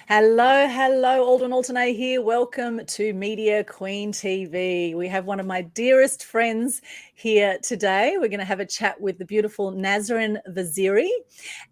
Hello, Aldwyn Altuney here. Welcome to Media Queen TV. We have one of my dearest friends here today. We're going to have a chat with the beautiful Nasrin Vaziri.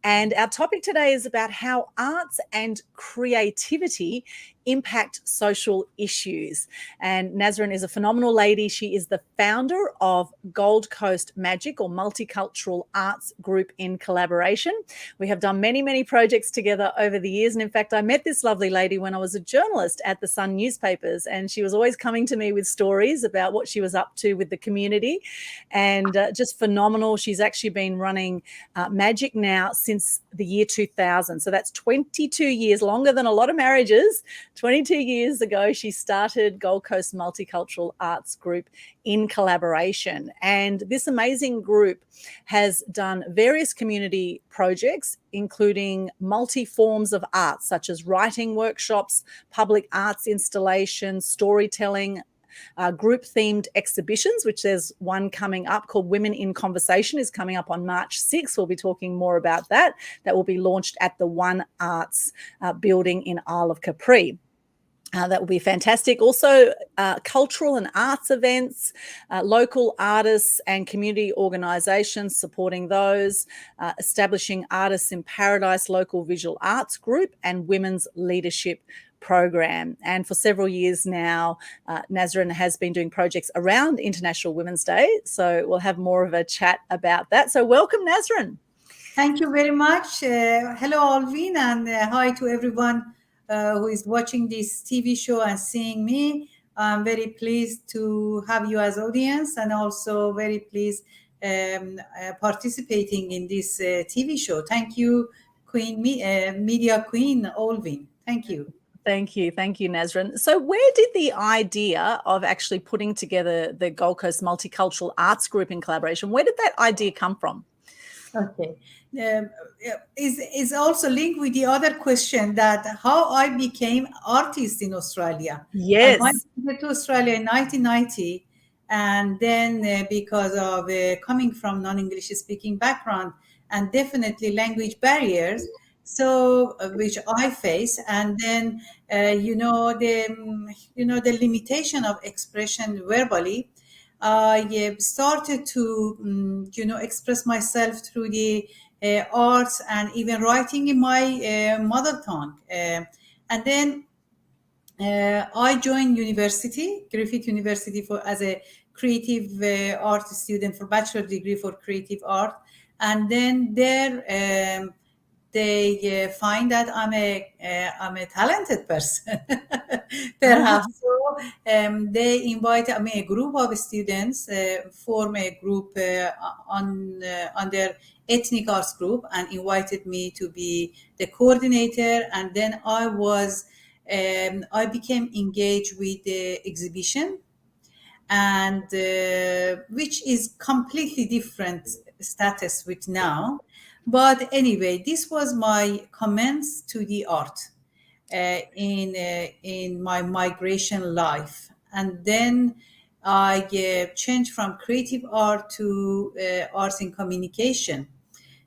And our topic today is about how arts and creativity impact social issues. And Nasrin is a phenomenal lady. She is the founder of Gold Coast Magic, or Multicultural Arts Group in Collaboration. We have done many projects together over the years. And in fact, I met this lovely lady when I was a journalist at the Sun newspapers, and she was always coming to me with stories about what she was up to with the community, and just phenomenal. She's actually been running magic now since the year 2000. So that's 22 years, longer than a lot of marriages. 22 years ago, she started Gold Coast Multicultural Arts Group in Collaboration. And this amazing group has done various community projects, including multi-forms of art, such as writing workshops, public arts installations, storytelling, group-themed exhibitions, which there's one coming up called Women in Conversation, is coming up on March 6th. We'll be talking more about that. That will be launched at the One Arts building in Isle of Capri. That will be fantastic. Also, cultural and arts events, local artists and community organisations, supporting those, establishing Artists in Paradise local visual arts group, and women's leadership program. And for several years now, Nasrin has been doing projects around International Women's Day. So we'll have more of a chat about that. So welcome, Nasrin. Thank you very much. Hello, Aldwyn, and hi to everyone who is watching this TV show and seeing me. I'm very pleased to have you as audience, and also very pleased participating in this TV show. Thank you, Media Queen Aldwyn. Thank you. Thank you, Nasrin. So where did the idea of actually putting together the Gold Coast Multicultural Arts Group in Collaboration, where did that idea come from? Okay. Is also linked with the other question, that how I became artist in Australia. Yes. I went to Australia in 1990, and then because of coming from non-English speaking background and definitely language barriers, so which I face, and then the limitation of expression verbally. I started to express myself through the arts, and even writing in my mother tongue. And then I joined Griffith University as a creative art student for bachelor degree for creative art. And then there they find that I'm a talented person, perhaps. So they invited me, a group of students, form a group on their ethnic arts group, and invited me to be the coordinator. And then I became engaged with the exhibition, and which is completely different status with now. But anyway, this was my comments to the art in my migration life. And then I changed from creative art to arts in communication,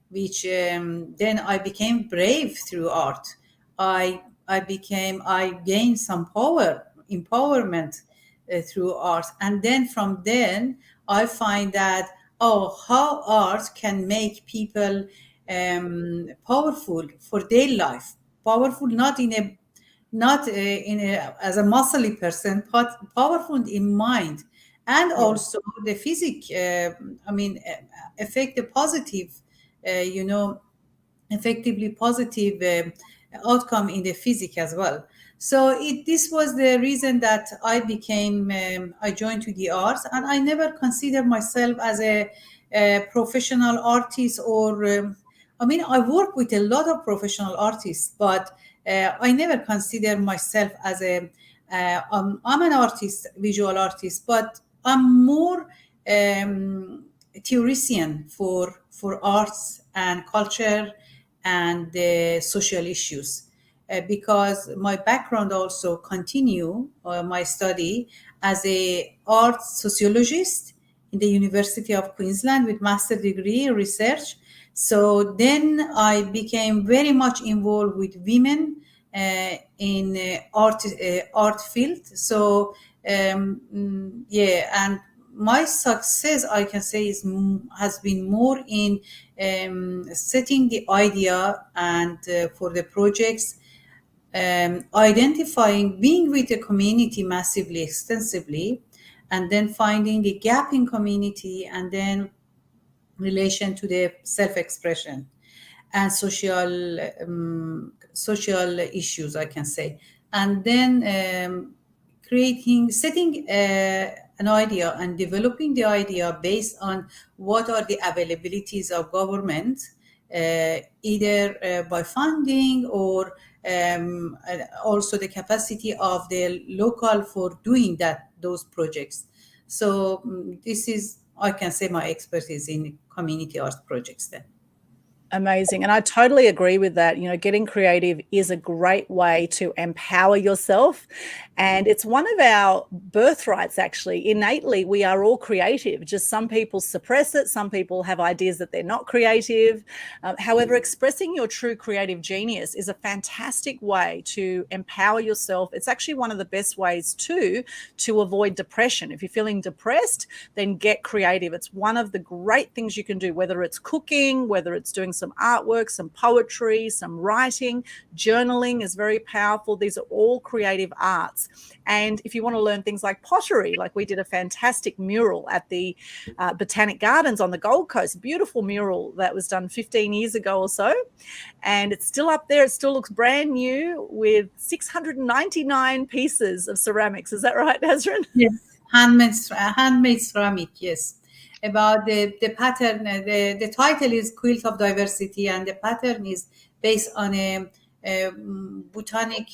which then I became brave through art. I gained some empowerment through art. And then from then I find that, how art can make people powerful for their life, powerful not as a muscly person, but powerful in mind, and also the affect the positive, effectively positive outcome in the physics as well. So this was the reason that I joined to the arts, and I never considered myself as a professional artist, or I work with a lot of professional artists, but I never consider myself as I'm an artist, visual artist, but I'm more theorician for arts and culture and social issues. Because my background also continue my study as a art sociologist in the University of Queensland with master degree in research. So then I became very much involved with women in art field. So yeah, and my success, I can say, has been more in setting the idea and for the projects, identifying, being with the community massively, extensively, and then finding the gap in community, and then relation to the self-expression and social issues, I can say, and then setting an idea and developing the idea based on what are the availabilities of government, either by funding or also the capacity of the local for doing those projects. So this is, I can say, my expertise in community art projects then. Amazing. And I totally agree with that. You know, getting creative is a great way to empower yourself. And it's one of our birthrights, actually. Innately, we are all creative. Just some people suppress it. Some people have ideas that they're not creative. However, expressing your true creative genius is a fantastic way to empower yourself. It's actually one of the best ways, too, to avoid depression. If you're feeling depressed, then get creative. It's one of the great things you can do, whether it's cooking, whether it's doing some artwork, some poetry, some writing. Journaling is very powerful. These are all creative arts. And if you want to learn things like pottery, like we did a fantastic mural at the Botanic Gardens on the Gold Coast, beautiful mural that was done 15 years ago or so. And it's still up there. It still looks brand new with 699 pieces of ceramics. Is that right, Nasrin? Yes, handmade ceramic, yes. About the pattern, the title is Quilt of Diversity, and the pattern is based on a botanic,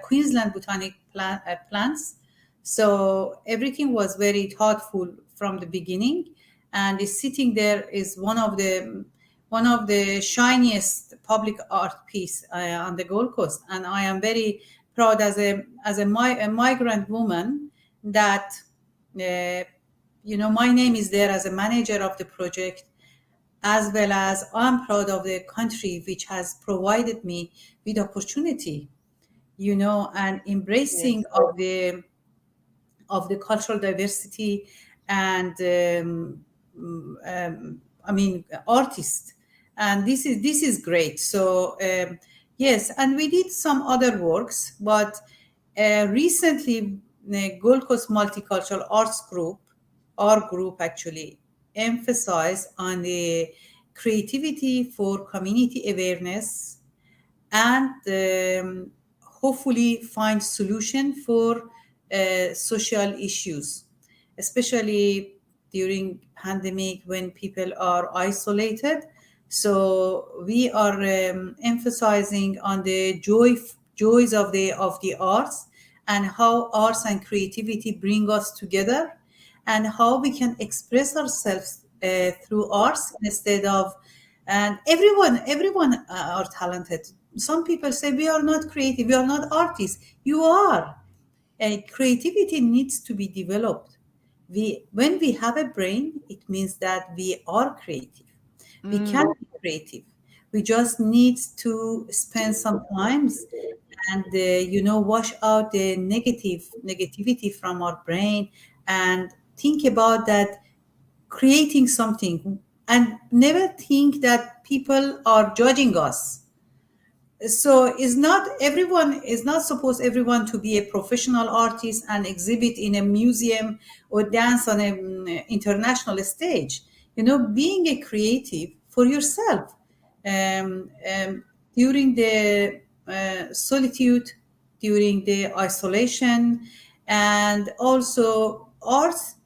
Queensland botanic plants. So everything was very thoughtful from the beginning, and the sitting there is one of the shiniest public art piece on the Gold Coast, and I am very proud as a migrant woman that my name is there as a manager of the project, as well as I'm proud of the country which has provided me with opportunity, and embracing of the cultural diversity and artists. And this is great. So yes, and we did some other works, but recently the Gold Coast Multicultural Arts Group, our group actually emphasized on the creativity for community awareness and hopefully find solution for social issues, especially during pandemic when people are isolated. So we are emphasizing on the joys of the arts, and how arts and creativity bring us together, and how we can express ourselves through arts instead of, and everyone are talented. Some people say we are not creative, we are not artists. You are. Creativity needs to be developed. When we have a brain, it means that we are creative. We can be creative. We just need to spend some times and wash out the negativity from our brain, and think about that, creating something, and never think that people are judging us. So is not supposed everyone to be a professional artist and exhibit in a museum or dance on an international stage. Being a creative for yourself, during the solitude, during the isolation, and also arts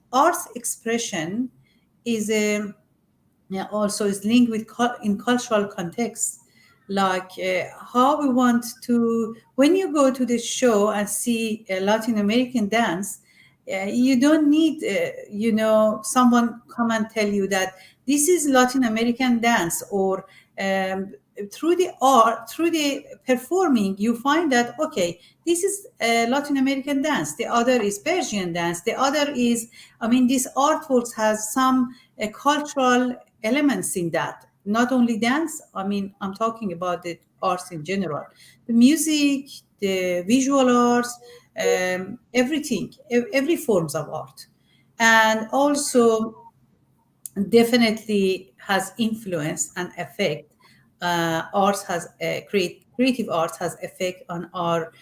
expression is also is linked with in cultural context, like how we want to, when you go to the show and see a Latin American dance, you don't need someone come and tell you that this is Latin American dance, or through the art, through the performing, you find that, okay, this is Latin American dance, the other is Persian dance, the other is, this artworks has some cultural elements in that, not only dance. I'm talking about the arts in general, the music, the visual arts, everything, every forms of art. And also definitely has influence and effect. Arts has creative arts has effect on our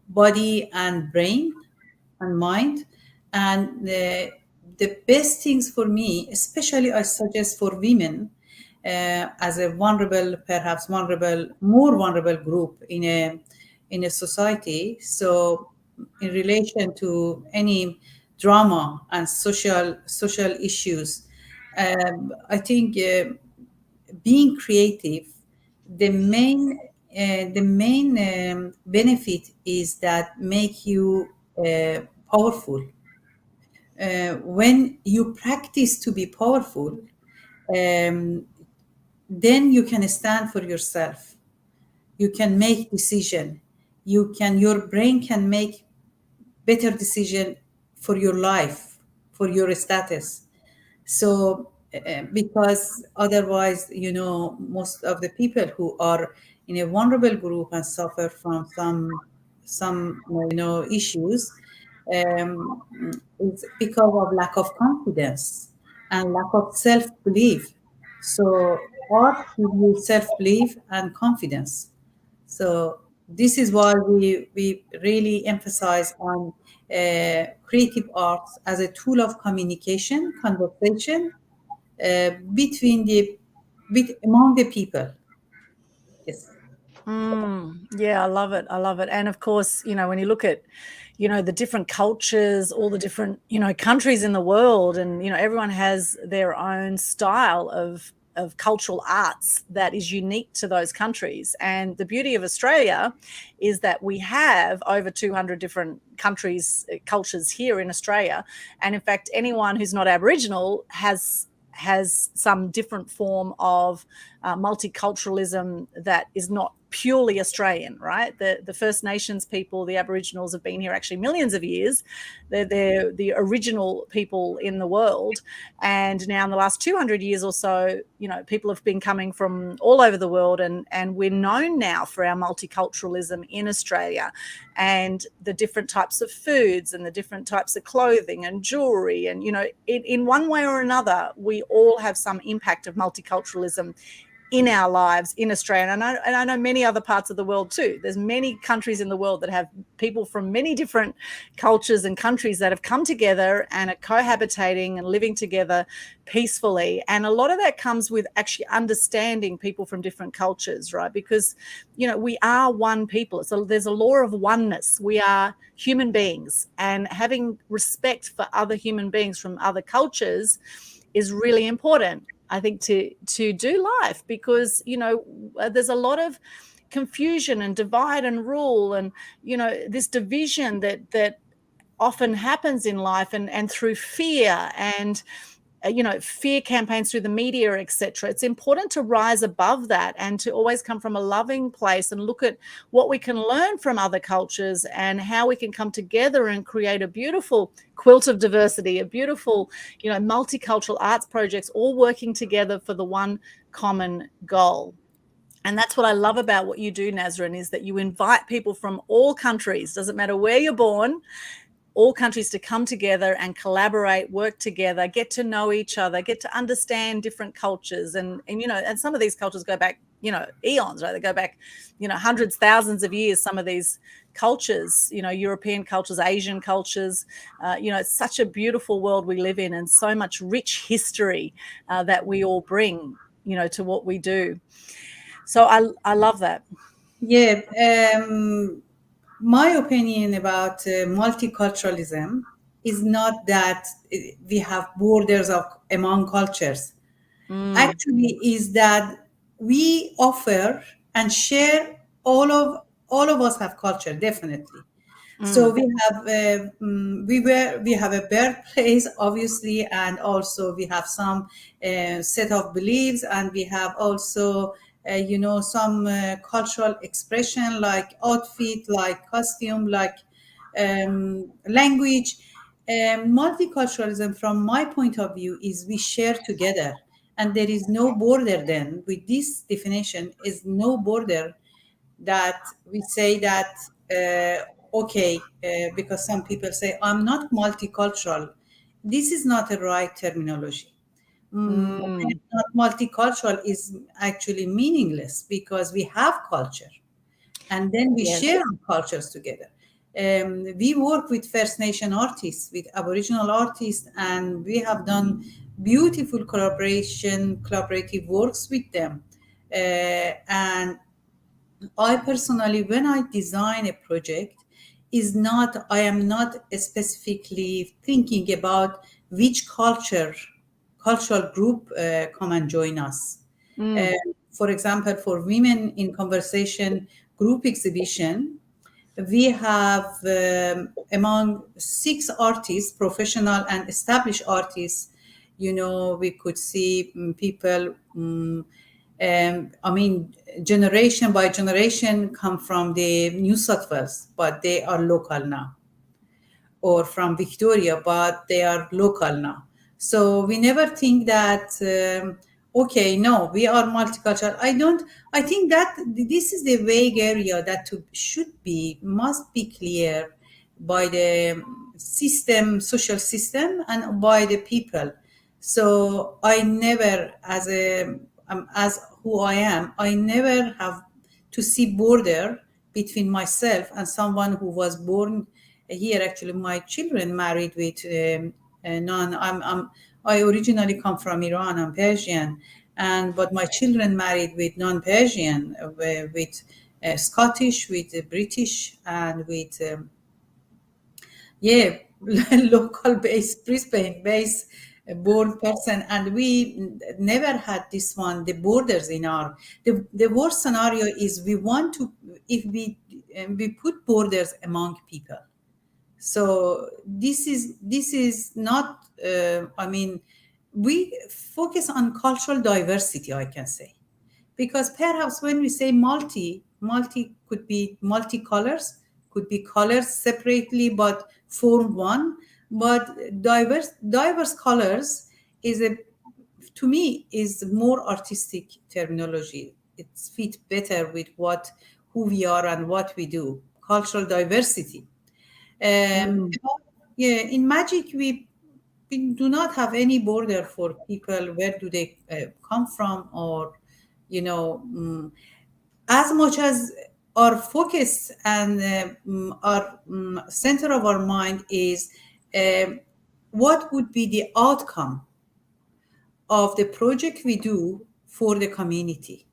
body and brain and mind. And the best things for me, especially I suggest for women, as a vulnerable, perhaps vulnerable, more vulnerable group in a society. So, in relation to any drama and social issues, I think being creative, the main benefit is that make you powerful. When you practice to be powerful, um, then you can stand for yourself. You can make decision. Your brain can make better decision for your life, for your status. So, because otherwise, most of the people who are in a vulnerable group and suffer from some issues, um, it's because of lack of confidence and lack of self belief. So, art gives you self belief and confidence. So this is why we really emphasize on creative arts as a tool of communication, conversation between among the people. Yes. Yeah, I love it. I love it. And of course, when you look at, the different cultures, all the different, countries in the world, and, everyone has their own style of cultural arts that is unique to those countries. And the beauty of Australia is that we have over 200 different cultures here in Australia. And in fact, anyone who's not Aboriginal has some different form of multiculturalism that is not purely Australian, right? The First Nations people, the Aboriginals, have been here actually millions of years. They're the original people in the world. And now in the last 200 years or so, people have been coming from all over the world, and we're known now for our multiculturalism in Australia, and the different types of foods and the different types of clothing and jewelry. And, in one way or another, we all have some impact of multiculturalism in our lives in Australia. And I know many other parts of the world too. There's many countries in the world that have people from many different cultures and countries that have come together and are cohabitating and living together peacefully. And a lot of that comes with actually understanding people from different cultures, right? Because, we are one people. So there's a law of oneness. We are human beings, and having respect for other human beings from other cultures is really important, I think, to do life, because there's a lot of confusion and divide and rule, and this division that often happens in life, and through fear and fear campaigns through the media, etc. It's important to rise above that and to always come from a loving place and look at what we can learn from other cultures and how we can come together and create a beautiful quilt of diversity, a beautiful, multicultural arts projects, all working together for the one common goal. And that's what I love about what you do, Nasrin, is that you invite people from all countries, doesn't matter where you're born, all countries, to come together and collaborate, work together, get to know each other, get to understand different cultures. And some of these cultures go back, eons, right? They go back, hundreds, thousands of years, some of these cultures, European cultures, Asian cultures. It's such a beautiful world we live in, and so much rich history that we all bring, to what we do. So I love that. Yeah. My opinion about multiculturalism is not that we have borders among cultures. Actually, is that we offer and share all of us have culture, definitely. So we have we have a birthplace, obviously, and also we have some set of beliefs, and we have also some cultural expression like outfit, like costume, like language. Multiculturalism, from my point of view, is we share together, and there is no border. Then with this definition is no border, that we say that okay, because some people say I'm not multicultural. This is not a right terminology. Mm, Not multicultural is actually meaningless, because we have culture and then we yes. share our cultures together. We work with First Nation artists, with Aboriginal artists, and we have done beautiful collaborative works with them. And I personally, when I design a project, I am not specifically thinking about which cultural group come and join us. Uh, Mm, for example, for Women in Conversation group exhibition, we have among 6 artists, professional and established artists. We could see people. I mean, generation by generation come from the New South Wales, but they are local now, or from Victoria, but they are local now. So we never think that, okay, no, we are multicultural. I think that this is the vague area that must be clear by the social system, and by the people. So I never, as who I am, I never have to see border between myself and someone who was born here. Actually, my children married with non. I originally come from Iran. I'm Persian, but my children married with non-Persian, with Scottish, with British, and with yeah, local base, Brisbane base born person. And we never had this one, the borders in our, the worst scenario is we want to, if we put borders among people. So this is not, I mean, we focus on cultural diversity, I can say, because perhaps when we say multi could be multicolors, could be colors separately but form one. But diverse colors is a, to me, is more artistic terminology. It fits better with who we are and what we do. Cultural diversity. um, mm. yeah, in magic, we do not have any border for people. Where do they come from? Or, as much as our focus and our center of our mind is um, what would be the outcome of the project we do for the community.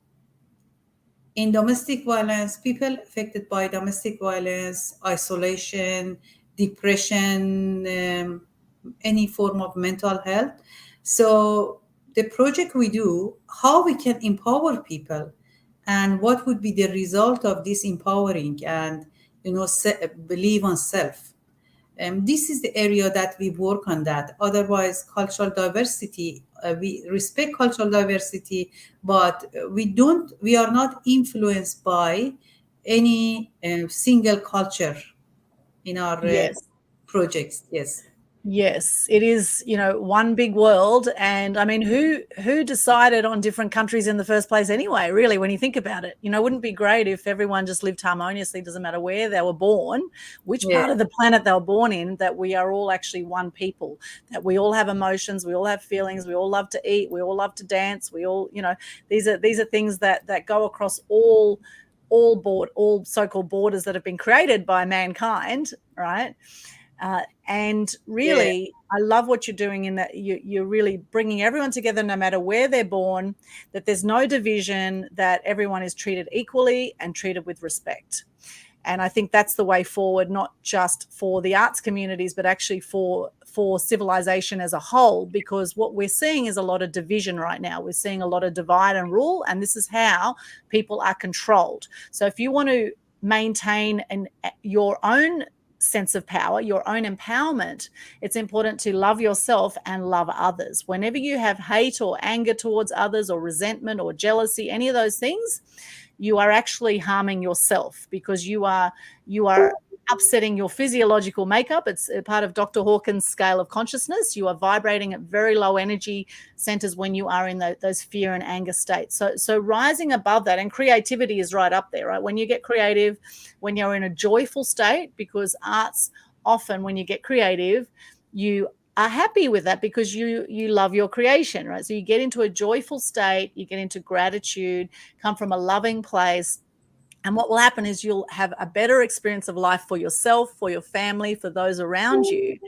In domestic violence, people affected by domestic violence, isolation, depression, any form of mental health. So the project we do, how we can empower people, and what would be the result of this empowering, and believe on self. This is the area that we work on. That otherwise, cultural diversity, we respect cultural diversity, but we are not influenced by any single culture in our Yes. projects. Yes. Yes, it is, one big world. And I mean, who decided on different countries in the first place anyway, really, when you think about it? Wouldn't it be great if everyone just lived harmoniously, doesn't matter where they were born, which Yeah. part of the planet they were born in, that we are all actually one people, that we all have emotions, we all have feelings, we all love to eat, we all love to dance, we all, these are things that go across all so-called borders that have been created by mankind, right? And Yeah. really, I love what you're doing in that you're really bringing everyone together no matter where they're born, that there's no division, that everyone is treated equally and treated with respect. And I think that's the way forward, not just for the arts communities, but actually for civilization as a whole, because what we're seeing is a lot of division right now. We're seeing a lot of divide and rule, and this is how people are controlled. So if you want to maintain your own sense of power, your own empowerment, it's important to love yourself and love others. Whenever you have hate or anger towards others, or resentment or jealousy, any of those things, you are actually harming yourself, because you are upsetting your physiological makeup. It's a part of Dr. Hawkins' scale of consciousness. You are vibrating at very low energy centers when you are in those fear and anger states. So rising above that, and creativity is right up there, right? When you get creative, when you're in a joyful state, because arts often, when you get creative, you are happy with that because you love your creation, right? So you get into a joyful state, you get into gratitude, come from a loving place. And what will happen is you'll have a better experience of life for yourself, for your family, for those around you.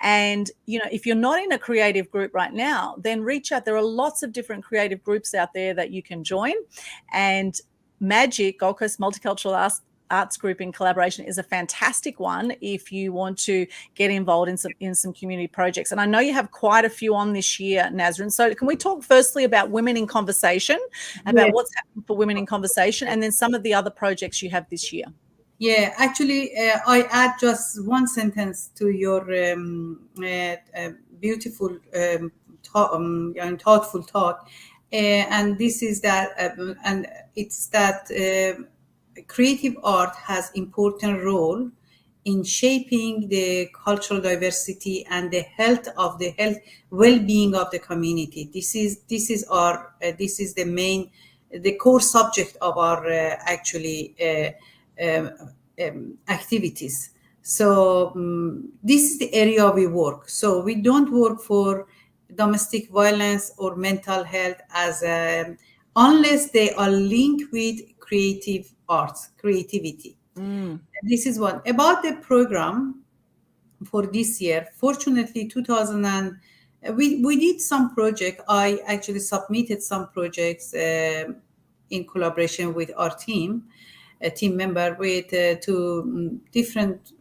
And, if you're not in a creative group right now, then reach out. There are lots of different creative groups out there that you can join. And Magic, Gold Coast Multicultural Arts Group in collaboration, is a fantastic one if you want to get involved in some community projects. And I know you have quite a few on this year, Nasrin. So can we talk firstly about Women in Conversation, about what's happening for Women in Conversation, and then some of the other projects you have this year? Yeah, actually, I add just one sentence to your beautiful and thoughtful thought, and this is that, and it's that creative art has important role in shaping the cultural diversity and the health well-being of the community. This is the core subject of our activities. So this is the area we work. So we don't work for domestic violence or mental health unless they are linked with creative arts, creativity. This is one. About the program for this year, fortunately, we did some project. I actually submitted some projects in collaboration with our team, a team member with to different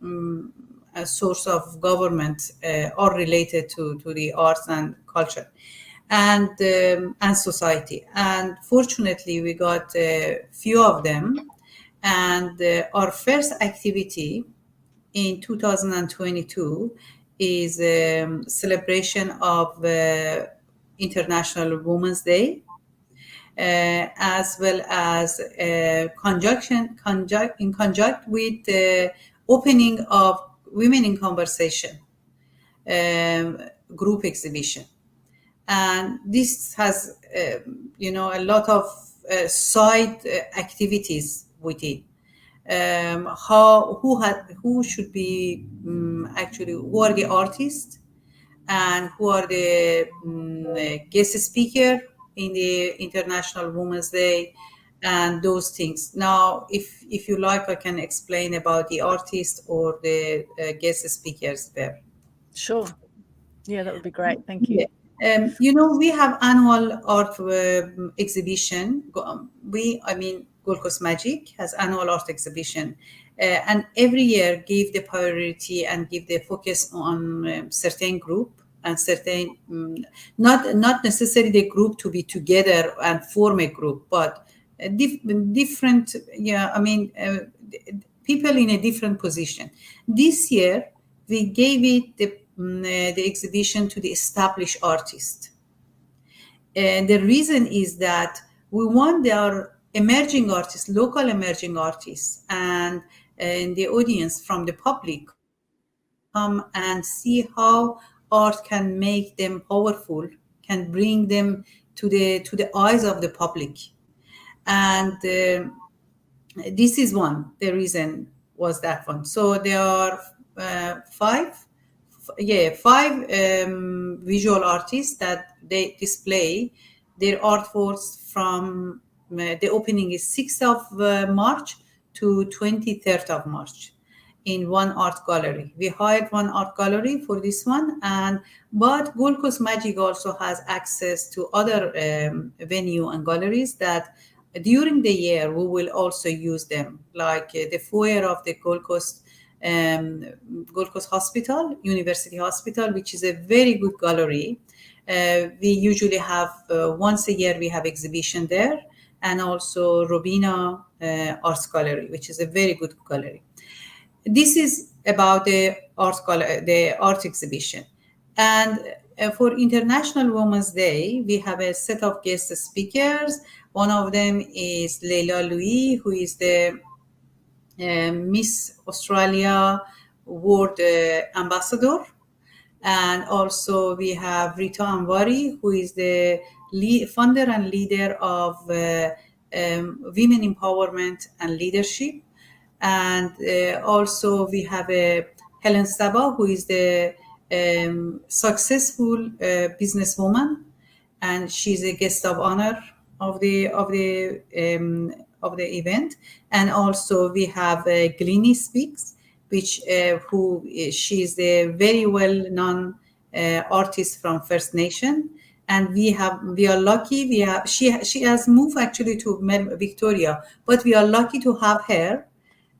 source of government or related to the arts and culture and society. And fortunately, we got a few of them. And our first activity in 2022 is celebration of International Women's Day, as well as in conjunct with the opening of Women in Conversation group exhibition. And this has, a lot of side activities within. Who should be who are the artists and who are the guest speaker in the International Women's Day and those things. Now, if you like, I can explain about the artists or the guest speakers there. Sure. Yeah, that would be great. Thank you. Yeah. We have annual art exhibition. Gold Coast Magic has annual art exhibition, and every year give the priority and give the focus on certain group and certain, not necessarily the group to be together and form a group, but different, people in a different position. This year, we gave it the exhibition to the established artist. And the reason is that we want our emerging artists, local emerging artists, and the audience from the public come and see how art can make them powerful, can bring them to the eyes of the public. And this is one. The reason was that one. So there are five visual artists that they display their artworks from the opening is 6th of March to 23rd of March in one art gallery. We hired one art gallery for this one, but Gold Coast Magic also has access to other venue and galleries that during the year we will also use them, like the foyer of the Gold Coast Hospital, University Hospital, which is a very good gallery. We usually have once a year we have exhibition there, and also Robina Arts Gallery, which is a very good gallery. This is about the art exhibition. And for International Women's Day, we have a set of guest speakers. One of them is Leila Louis, who is the Miss Australia World Ambassador. And also we have Rita Anwari, who is the founder and leader of Women Empowerment and Leadership. And also we have Helen Saba, who is the successful businesswoman, and she's a guest of honor of the event. And also we have Glini Speaks, which who she's a very well known artist from First Nation. And we are lucky. She has moved actually to Victoria, but we are lucky to have her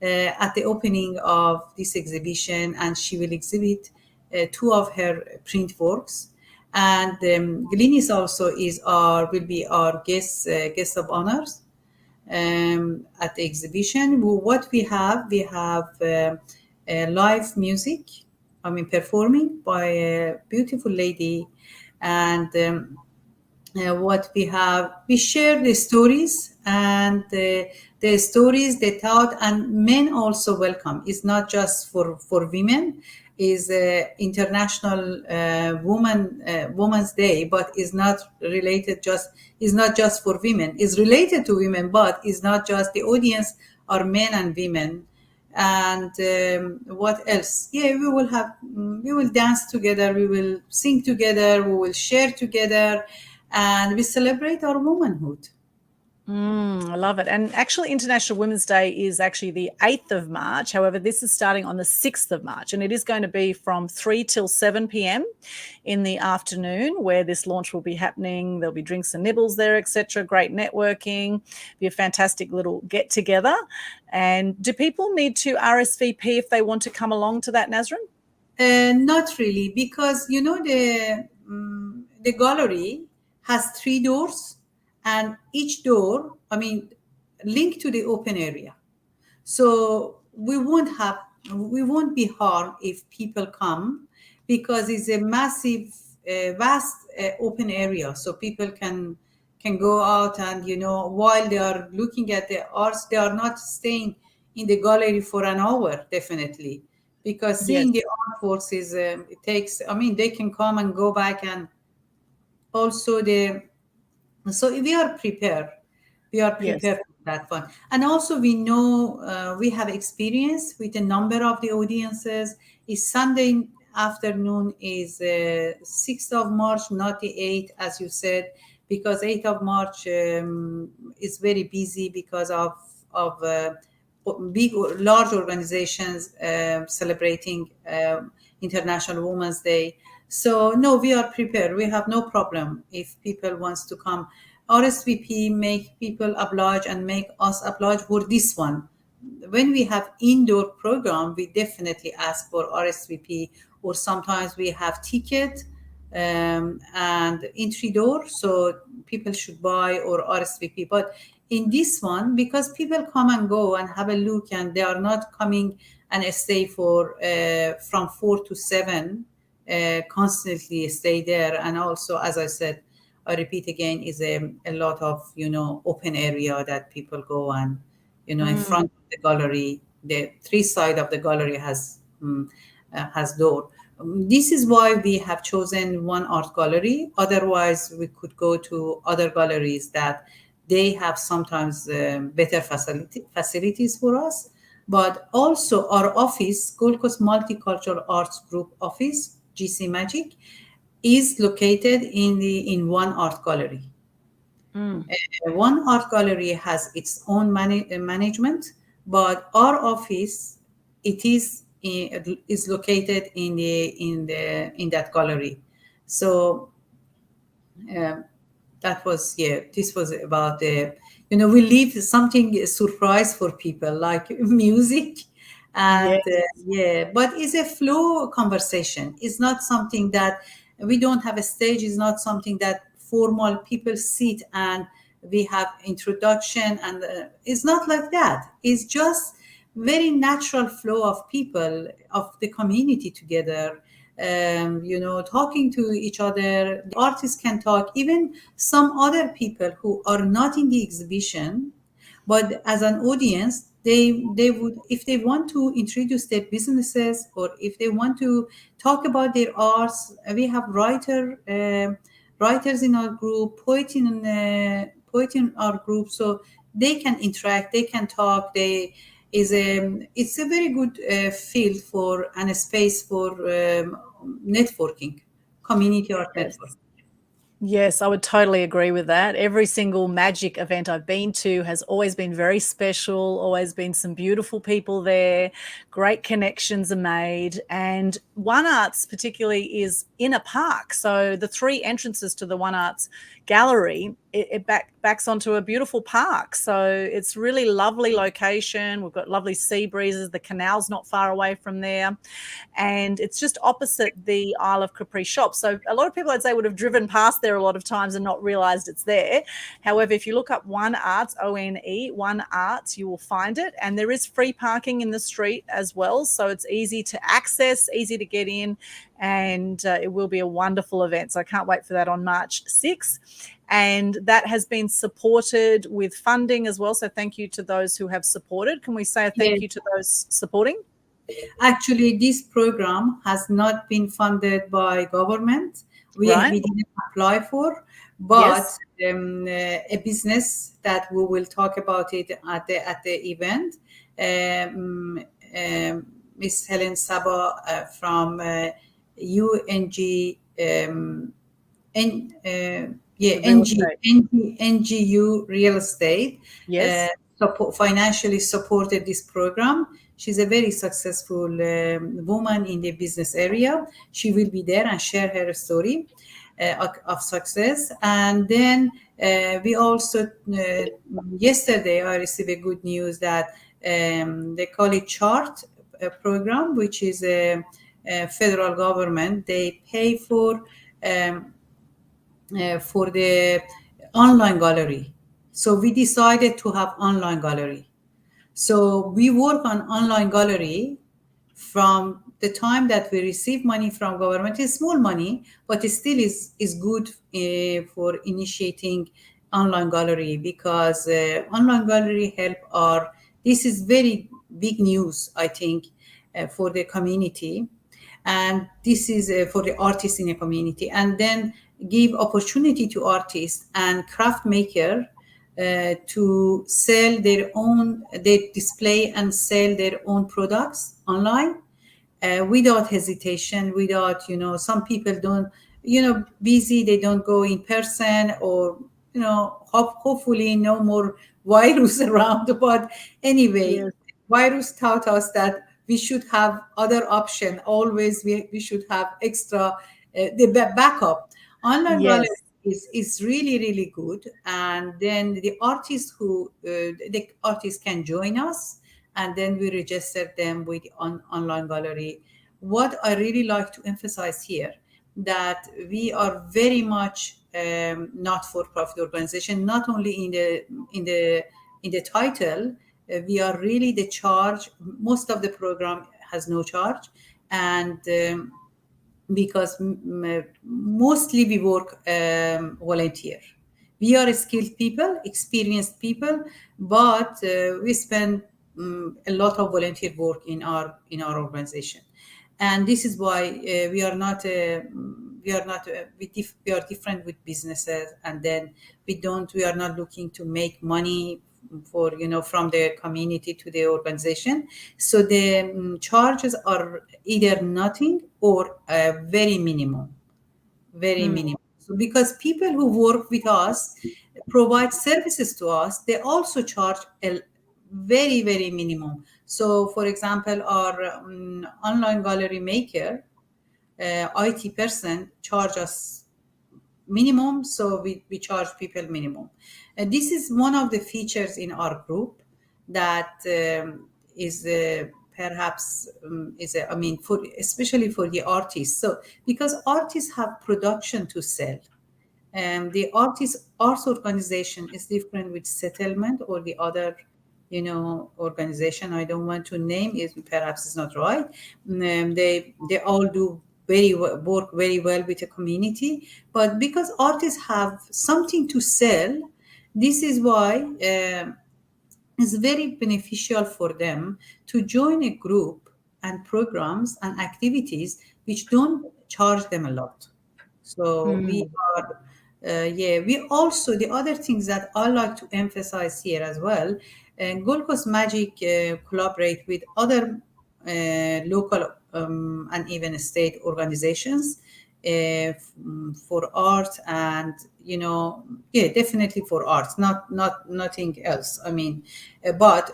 at the opening of this exhibition, and she will exhibit two of her print works. And Glinis also will be our guest of honors at the exhibition. What we have live music, performing by a beautiful lady. And what we share the stories, and the stories they taught, and men also welcome. It's not just for women. Is International Women's Day, but is not just for women. It's related to women, but it's not just. The audience are men and women. And what else? Yeah, we will dance together, we will sing together, we will share together, and we celebrate our womanhood. I love it. And actually, International Women's Day is actually the 8th of March. However, this is starting on the 6th of March, and it is going to be from 3 till 7 p.m. in the afternoon, where this launch will be happening. There'll be drinks and nibbles there, etc. Great networking, be a fantastic little get-together. And do people need to RSVP if they want to come along to that, Nasrin? Not really, because, the gallery has 3 doors, and each door, linked to the open area. So we won't be harmed if people come, because it's a massive, vast open area. So people can go out, and, while they are looking at the arts, they are not staying in the gallery for an hour, definitely. Because seeing the artworks is, it takes, they can come and go back. And also so we are prepared. For that one. And also we know, we have experience with a number of the audiences. Is Sunday afternoon is 6th of March, not the 8th, as you said, because 8th of March is very busy because of large organizations celebrating International Women's Day. So no, we are prepared. We have no problem if people wants to come. RSVP make people oblige and make us oblige for this one. When we have indoor program, we definitely ask for RSVP, or sometimes we have ticket and entry door, so people should buy or RSVP. But in this one, because people come and go and have a look, and they are not coming and stay for from 4 to 7, constantly stay there. And also, as I said, I repeat again, is a lot of, open area that people go, and, in front of the gallery, the 3 side of the gallery has door. This is why we have chosen one art gallery. Otherwise, we could go to other galleries that they have sometimes better facilities for us. But also our office, Gold Coast Multicultural Arts Group office, GC Magic, is located in one art gallery. One art gallery has its own management, but our office, it is located in that gallery. So that was this was about the we leave something surprise for people, like music. And but it's a flow conversation. It's not something that we don't have a stage. It's not something that formal people sit and we have introduction, and it's not like that. It's just very natural flow of people, of the community together, talking to each other. The artists can talk, even some other people who are not in the exhibition, but as an audience, they would, if they want to introduce their businesses, or if they want to talk about their arts. We have writers in our group, poet in our group, so they can interact, they can talk. They is a It's a very good field for, and a space for networking, community art network. Yes. Yes, I would totally agree with that. Every single magic event I've been to has always been very special, always been some beautiful people there, great connections are made. And One Arts, particularly, is in a park. So the three entrances to the One Arts gallery, it backs onto a beautiful park. So it's really lovely location. We've got lovely sea breezes. The canal's not far away from there, and it's just opposite the Isle of Capri shop. So a lot of people, I'd say, would have driven past there a lot of times and not realized it's there. However, if you look up One Arts, ONE, One Arts, you will find it. And there is free parking in the street as well. So it's easy to access, easy to get in, and it will be a wonderful event. So I can't wait for that on March 6th. And that has been supported with funding as well. So thank you to those who have supported. Can we say a thank you to those supporting? Actually, this program has not been funded by government. We didn't apply for, but a business that we will talk about it at the event. Miss Helen Saba from UNG, NGU Real Estate, Yes. financially supported this program. She's a very successful woman in the business area. She will be there and share her story of success. And then we also, yesterday, I received a good news that they call it CHART program, which is a federal government. They pay for the online gallery. So we decided to have online gallery. So we work on online gallery from the time that we receive money from government. It's small money, but it still is good for initiating online gallery, because online gallery help this is very big news, I think, for the community. And this is for the artists in a community, and then give opportunity to artists and craft maker to sell they display and sell their own products online without hesitation, without, some people don't, busy, they don't go in person, or, hopefully no more virus around. But anyway, virus taught us that we should have other option. Always we should have extra, the backup. Online gallery is really, really good. And then the artists can join us, and then we register them with online gallery. What I really like to emphasize here, that we are very much not-for-profit organization. Not only in the title, we are really the charge. Most of the program has no charge, and because mostly we work volunteer. We are skilled people, experienced people, but we spend a lot of volunteer work in our organization. And this is why we are different with businesses. And then we are not looking to make money for, from the community to the organization. So the charges are either nothing or very minimum. So because people who work with us, provide services to us, they also charge a very, very minimum. So for example, our online gallery maker, IT person, charge us minimum, so we charge people minimum. And this is one of the features in our group that is perhaps especially for the artists. So because artists have production to sell, the arts organization is different with settlement or the other organization. I don't want to name it, perhaps it's not right. They all do work very well with the community, but because artists have something to sell, this is why it's very beneficial for them to join a group and programs and activities which don't charge them a lot. So we Mm. are, yeah, we also, the other things that I like to emphasize here as well, Gold Coast Magic collaborate with other local and even state organizations for art, and yeah, definitely for art, not nothing else. I mean, but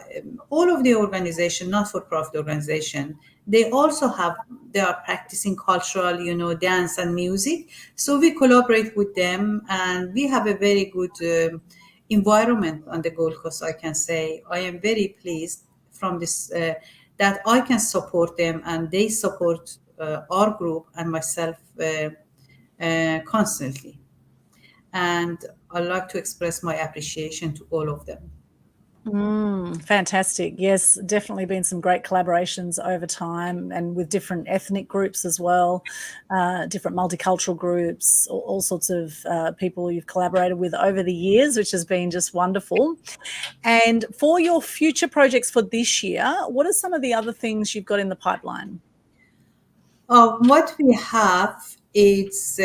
all of the organization, not for profit organization, they also have, they are practicing cultural, dance and music. So we collaborate with them, and we have a very good environment on the Gold Coast. I can say I am very pleased from this, that I can support them and they support our group and myself constantly. And I'd like to express my appreciation to all of them. Fantastic. Yes, definitely been some great collaborations over time, and with different ethnic groups as well, different multicultural groups, all sorts of people you've collaborated with over the years, which has been just wonderful. And for your future projects for this year, what are some of the other things you've got in the pipeline? What we have is,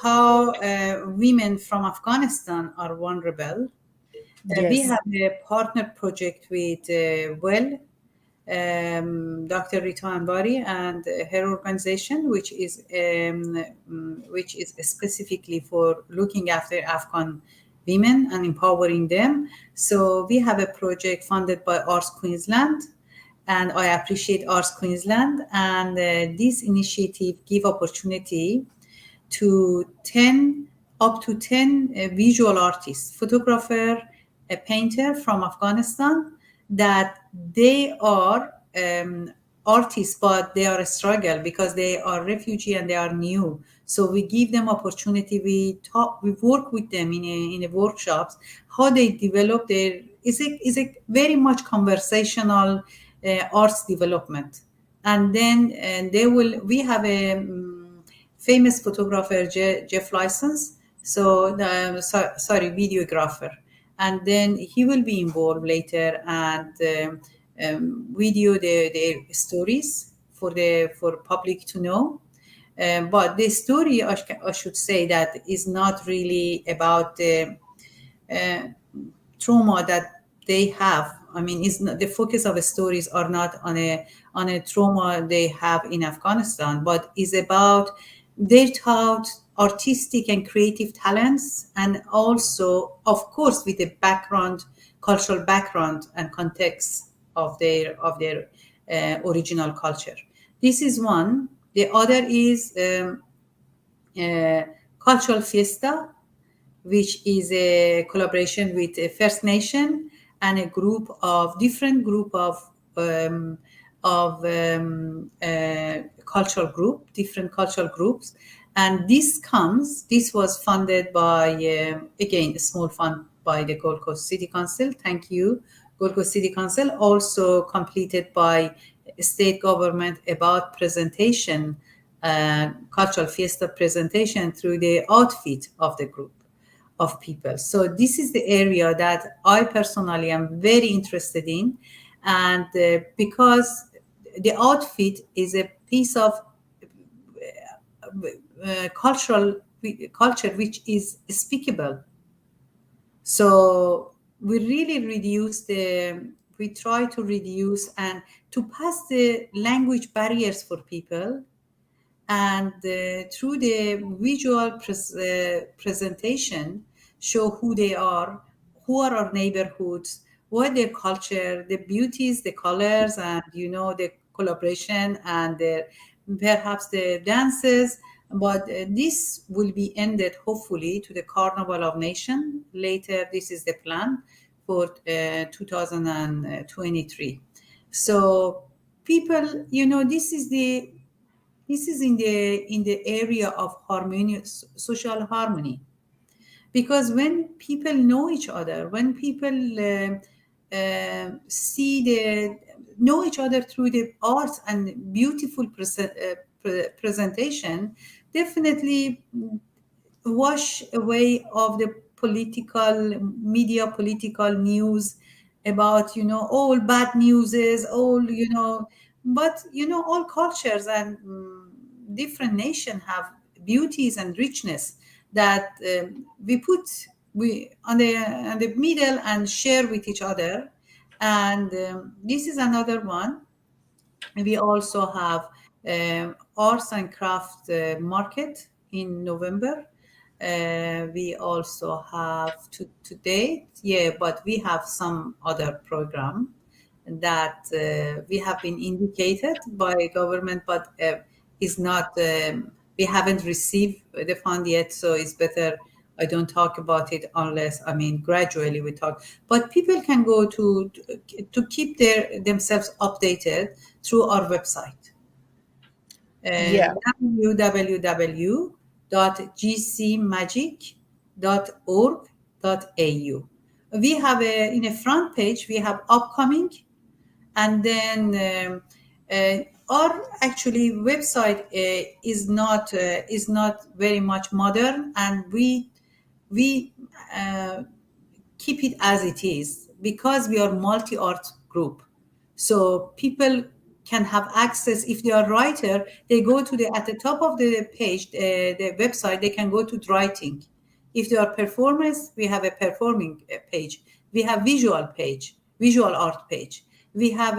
how women from Afghanistan are vulnerable. We Yes. have a partner project with Dr. Rita Anbari and her organization, which is specifically for looking after Afghan women and empowering them. So we have a project funded by Arts Queensland, and I appreciate Arts Queensland. And this initiative give opportunity to 10, up to 10 visual artists, photographer, a painter from Afghanistan, that they are artists, but they are a struggle because they are refugee and they are new. So we give them opportunity. We work with them in a workshops, how they develop their, is a very much conversational arts development. And then they will, we have a famous photographer, Jeff License. So, sorry, videographer. And then he will be involved later and video their stories for public to know. But the story, I should say, that is not really about the uh, trauma that they have. I mean, it's not, the focus of the stories are not on a trauma they have in Afghanistan, but is about their thought, artistic and creative talents, and also, of course, with the background, cultural background and context of their original culture. This is one. The other is cultural fiesta, which is a collaboration with a First Nation and a group of different group of cultural group, different cultural groups. And this was funded by, again, a small fund by the Gold Coast City Council. Thank you, Gold Coast City Council. Also completed by state government about presentation, cultural fiesta presentation through the outfit of the group of people. So this is the area that I personally am very interested in, and because the outfit is a piece of cultural culture which is speakable. So we try to reduce and to pass the language barriers for people, and through the visual presentation show who they are, who are our neighborhoods, what their culture, the beauties, the colors, and the collaboration, and perhaps the dances. But this will be ended hopefully to the Carnival of Nation later. This is the plan for 2023. So people, this is in the area of harmonious social harmony, because when people know each other, when people see the know each other through the arts and beautiful presentation, definitely wash away of the political media, political news about, all bad news is all, but, all cultures and different nations have beauties and richness that we on the middle and share with each other. And this is another one. We also have arts and craft market in November. We also have to date, yeah, but we have some other program that we have been indicated by government, but is not. We haven't received the fund yet, so it's better I don't talk about it unless, I mean, gradually we talk. But people can go to keep themselves updated through our website, Yeah. www.gcmagic.org.au. We have in a front page, we have upcoming, and then our actually website is not very much modern, and we keep it as it is because we are multi-art group. So people can have access. If they are writer, they go to at the top of the page, the website, they can go to writing. If they are performers, we have a performing page. We have visual art page. We have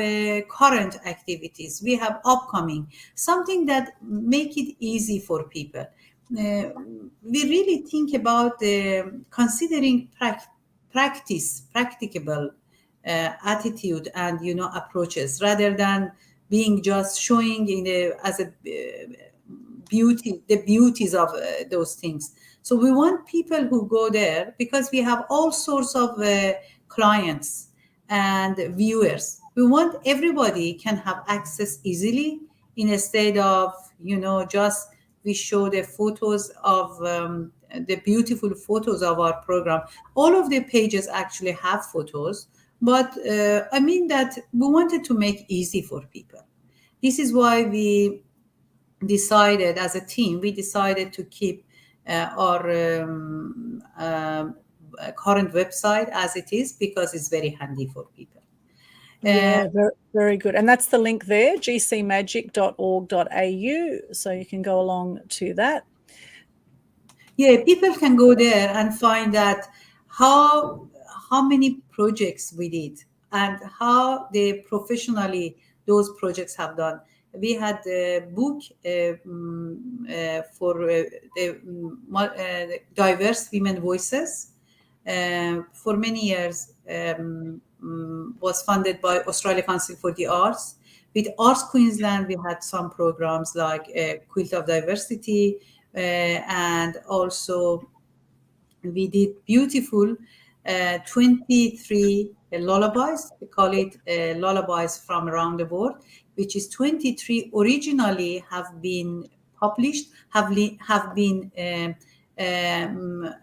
current activities. We have upcoming, something that make it easy for people. We really think about considering practicable attitude and approaches rather than being just showing as a the beauties of those things. So we want people who go there because we have all sorts of clients and viewers. We want everybody can have access easily instead of just we show the photos of the beautiful photos of our program. All of the pages actually have photos, but I mean that we wanted to make easy for people. This is why we decided as a team, we decided to keep our current website as it is because it's very handy for people. Yeah, very, very good. And that's the link there, gcmagic.org.au. So you can go along to that. Yeah, people can go there and find that how many projects we did and how they professionally those projects have done. We had a book for the diverse women voices for many years. Was funded by Australia Council for the Arts. With Arts Queensland, we had some programs like Quilt of Diversity, and also we did beautiful 23 lullabies. We call it lullabies from around the world, which is 23 originally have been published, have been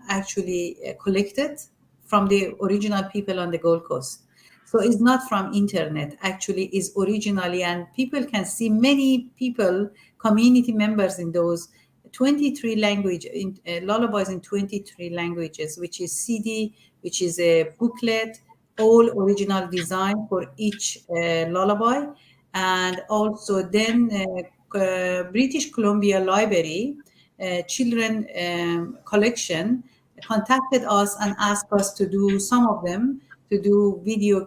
actually collected from the original people on the Gold Coast. So it's not from internet, actually is originally, and people can see many people, community members in those 23 language lullabies in 23 languages, which is CD, which is a booklet, all original design for each lullaby. And also then British Columbia Library children collection contacted us and asked us to do some of them, to do video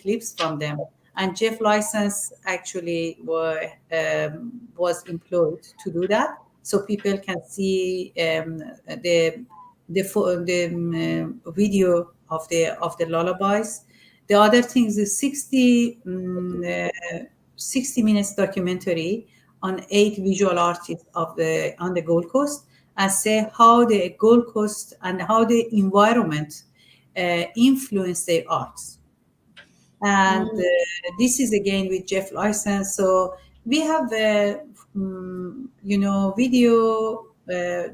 clips from them. And Jeff License actually was employed to do that, so people can see the video of the lullabies. The other things is 60 minutes documentary on 8 visual artists on the Gold Coast, and say how the Gold Coast and how the environment influence their arts. And this is again with Jeff License. So we have video,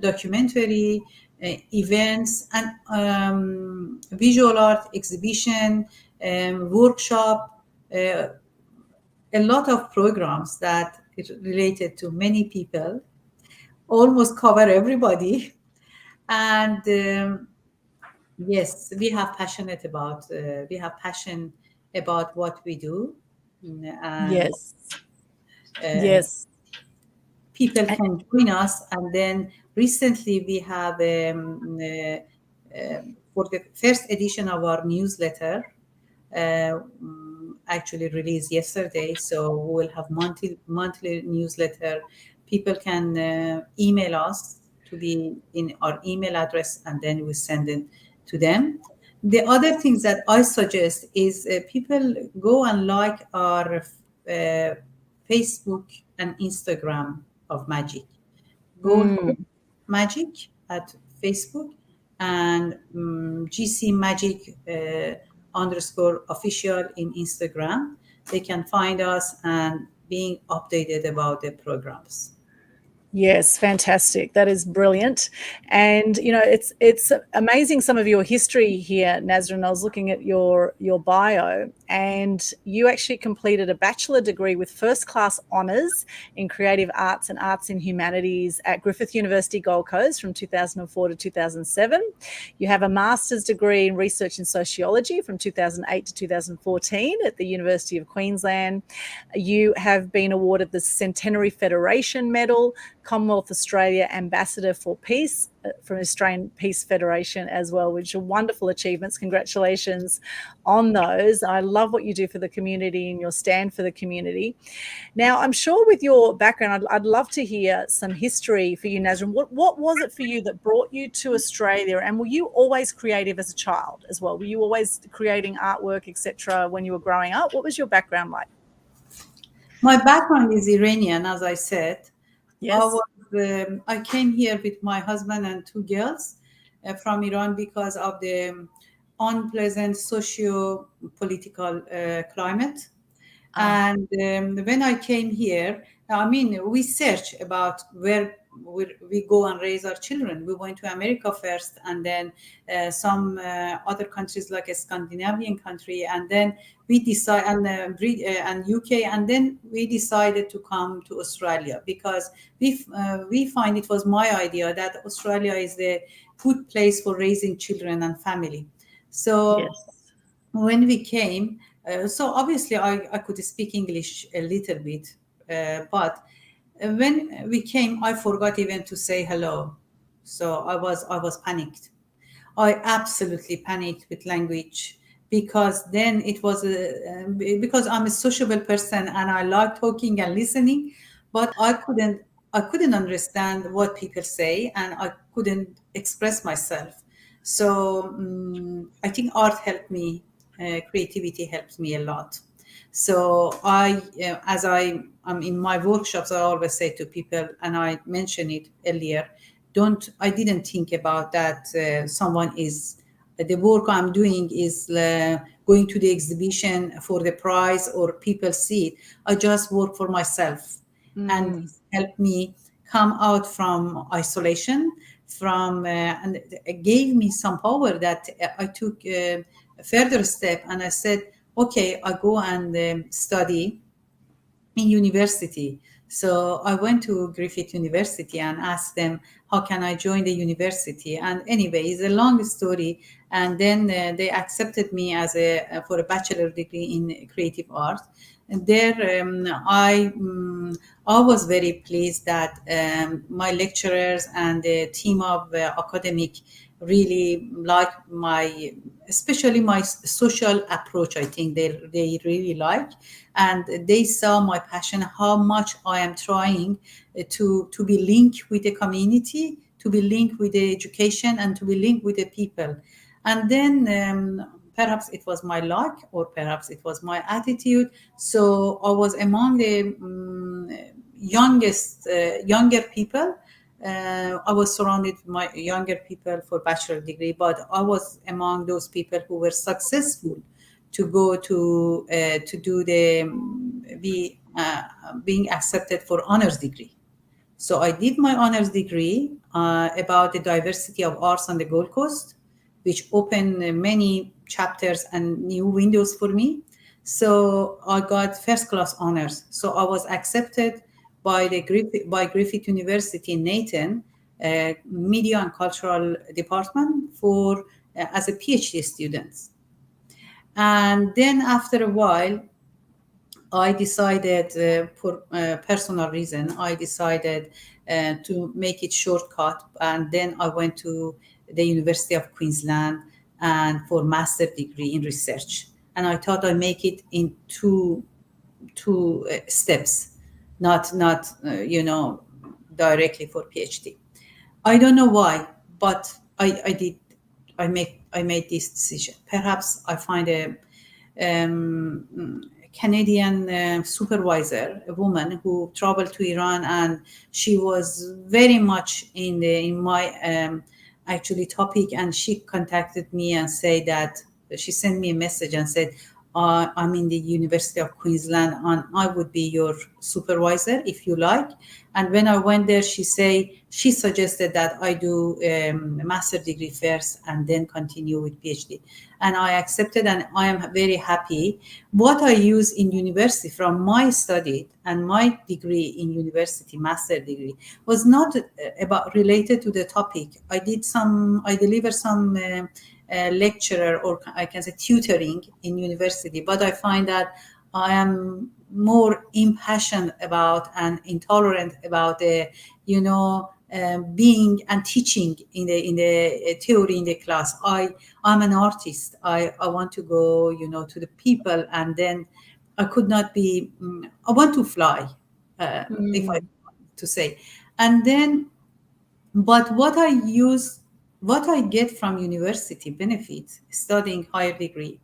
documentary, events, and visual art exhibition, workshop, a lot of programs that is related to many people, almost cover everybody. And Yes, we have passion about what we do, and Yes. uh, Yes. people can join us. And then recently we have for the first edition of our newsletter, actually released yesterday. So we will have monthly newsletter. People can email us to be in our email address, and then we send it to them. The other things that I suggest is people go and like our Facebook and Instagram of Magic. Gold Mm. Magic at Facebook, and GC Magic underscore official in Instagram. They can find us and being updated about the programs. Yes, fantastic. That is brilliant. And you know, it's amazing some of your history here, Nasrin. I was looking at your bio, and you actually completed a bachelor degree with first class honours in creative arts and arts in humanities at Griffith University Gold Coast from 2004 to 2007. You have a master's degree in research in sociology from 2008 to 2014 at the University of Queensland. You have been awarded the Centenary Federation Medal, Commonwealth Australia Ambassador for Peace from Australian Peace Federation as well, which are wonderful achievements. Congratulations on those. I love what you do for the community and your stand for the community. Now, I'm sure with your background, I'd love to hear some history for you, Nasrin. What was it for you that brought you to Australia? And were you always creative as a child as well? Were you always creating artwork, etc., when you were growing up? What was your background like? My background is Iranian, as I said. Yes. I came here with my husband and two girls from Iran because of the unpleasant socio-political climate. And when I came here, I mean, we search about where we go and raise our children. We went to America first, and then some other countries like a Scandinavian country, and then we decide and UK, and then we decided to come to Australia because we find it was my idea that Australia is the good place for raising children and family. So Yes. when we came, so obviously I could speak English a little bit, but when we came, I forgot even to say hello. So I was panicked. I absolutely panicked with language because then it was because I'm a sociable person and I like talking and listening, but I couldn't understand what people say and I couldn't express myself. So I think art helped me, creativity helped me a lot. So as I'm in my workshops, I always say to people, and I mentioned it earlier, don't I didn't think about that someone is the work I'm doing is going to the exhibition for the prize or people see it. I just work for myself, and Mm. this helped me come out from isolation, from and it gave me some power that I took a further step, and I said, okay, I go and study in university. So I went to Griffith University and asked them, how can I join the university? And anyway, it's a long story. And then they accepted me as for a bachelor degree in creative art. And there, I was very pleased that my lecturers and the team of academic really like my, especially my social approach. I think they really like, and they saw my passion, how much I am trying to be linked with the community, to be linked with the education, and to be linked with the people. And then perhaps it was my luck, or perhaps it was my attitude. So I was among the younger people. I was surrounded with my younger people for bachelor degree, but I was among those people who were successful to go to do the being accepted for honors degree. So I did my honors degree about the diversity of arts on the Gold Coast, which opened many chapters and new windows for me. So I got first class honors. So I was accepted by Griffith University in Nathan, Media and Cultural Department for as a PhD student. And then after a while, I decided, for personal reason, I decided to make it shortcut, and then I went to the University of Queensland and for master degree in research. And I thought I make it in two steps, not directly for PhD. I don't know why, but I did. I made this decision. Perhaps I find a Canadian supervisor, a woman who traveled to Iran, and she was very much in my actually topic, and she contacted me and said that she sent me a message and said, I'm in the University of Queensland and I would be your supervisor if you like. And when I went there, she suggested that I do a master degree first and then continue with PhD. And I accepted, and I am very happy. What I use in university from my study and my degree in university, master degree, was not about related to the topic. I deliver some lecturer, or I can say tutoring in university, but I find that I am more impassioned about and intolerant about being and teaching in the theory in the class. I'm an artist. I want to go to the people, and then I could not be. I want to fly, if I to say, and then. But what I get from university benefit studying higher degree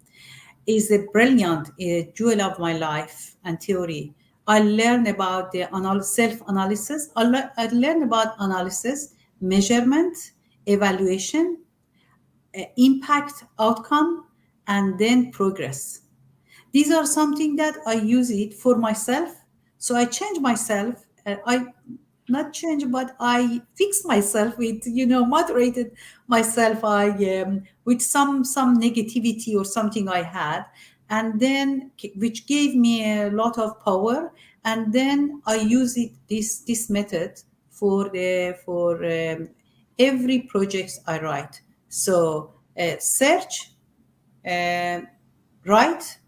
is a brilliant jewel of my life and theory. I learn about the self-analysis. I learn about analysis, measurement, evaluation, impact, outcome, and then progress. These are something that I use it for myself. So I change myself. I not change, but I fix myself with, moderated myself. I with some negativity or something I had, and then which gave me a lot of power. And then I use it this method for every project I write. So search, uh, write,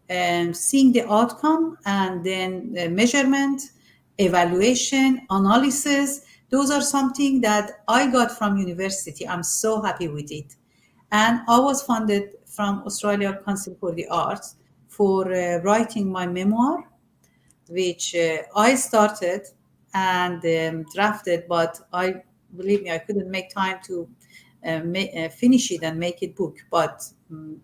seeing the outcome, and then measurement, evaluation, analysis. Those are something that I got from university. I'm so happy with it. And I was funded from Australia Council for the Arts for writing my memoir, which I started and drafted, but believe me, I couldn't make time to finish it and make it book. But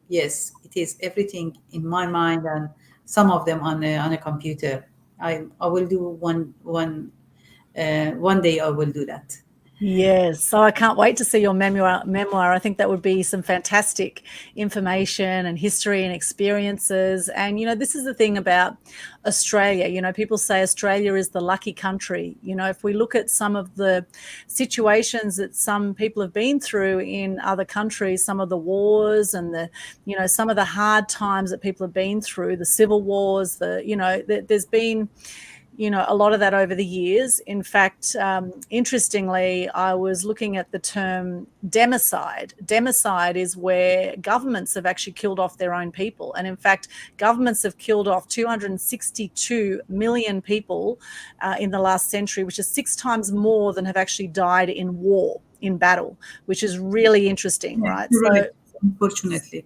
yes, it is everything in my mind, and some of them on a computer. I will do one day. I will do that. Yes, so I can't wait to see your memoir. I think that would be some fantastic information and history and experiences. And, this is the thing about Australia. People say Australia is the lucky country. If we look at some of the situations that some people have been through in other countries, some of the wars and some of the hard times that people have been through, the civil wars, there's been a lot of that over the years. In fact, interestingly, I was looking at the term democide. Democide is where governments have actually killed off their own people. And in fact, governments have killed off 262 million people in the last century, which is 6 times more than have actually died in war, in battle, which is really interesting, right? Right. So,